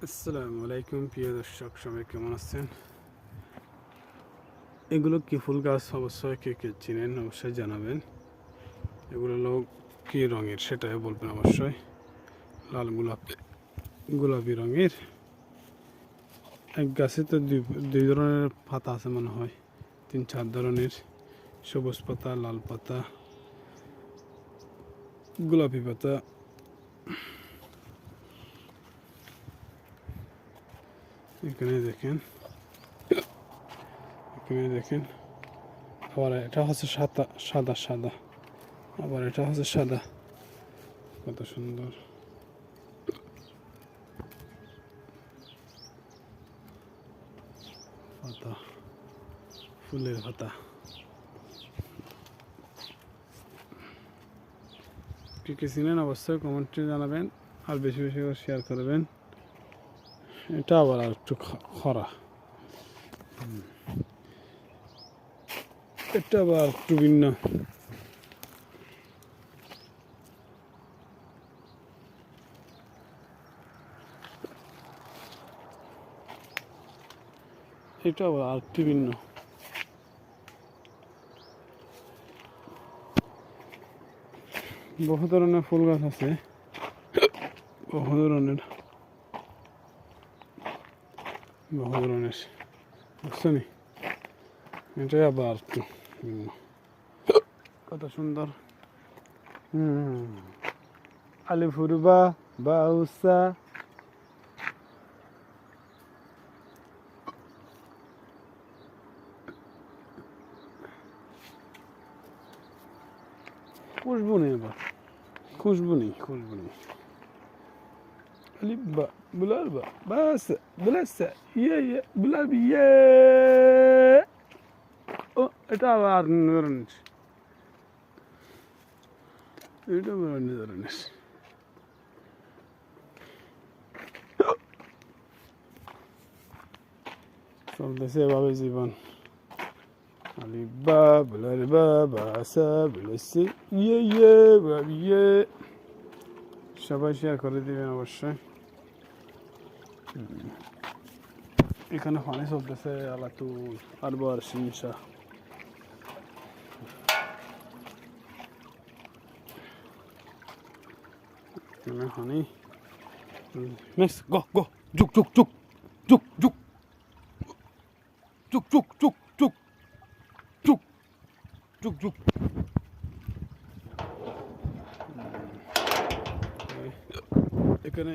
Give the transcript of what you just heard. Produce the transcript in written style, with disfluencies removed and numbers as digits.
আসসালামু আলাইকুম প্রিয় দর্শক, সবাই কেমন আছেন? এগুলো কি ফুল গাছ? অবশ্যই কে কে চিনেন অবশ্যই জানাবেন। এগুলো হলো কী রঙের সেটাই বলবেন অবশ্যই। লাল গোলাপি রঙের। এক গাছে তো দুই ধরনের পাতা আছে মনে হয়, 3-4 ধরনের। সবুজ পাতা, লাল পাতা, গোলাপি পাতা। এখানে দেখেন, আবার এটা হচ্ছে সাদা সাদা, আবার এটা হচ্ছে সাদা। কত সুন্দর পাতা, ফুলের পাতা। কি কি চিনেন অবশ্যই কমেন্টে জানাবেন, আর বেশি বেশি করে শেয়ার করবেন। এটা আবার আর একটু খরা, এটা আবার একটু ভিন্ন। এটা আবার আর একটু ভিন্ন। বহু ধরনের ফুল গাছ আছে, বহু ধরনের বুঝছেন? এটাই আবার একটু ভিন্ন। কত সুন্দর। আলিফুরবা বাউসা। খুশবু নেই, আবার খুশবু নেই। আলিফবা বুলারবা বাস বুলাসা ইয়ে বুলাবি ইয়ে। ও এটা আবার ধরনের, এটা আবার ধরনের। চলতেছে এভাবে জীবন। আলিফবা বুলারবা বাসা বুলাসা ইয়ে ইয়ে বুলাবি ইয়ে। সবাই শেয়ার করে দিবেন অবশ্যই। এখানে পানি চলতেছে আলাতুল আরবার সিনসা। এখানে পানি নেক্সট গো জুক জুক জুক জুক জুক জুক জুক জুক জুক জুক জুক জুক। এখানে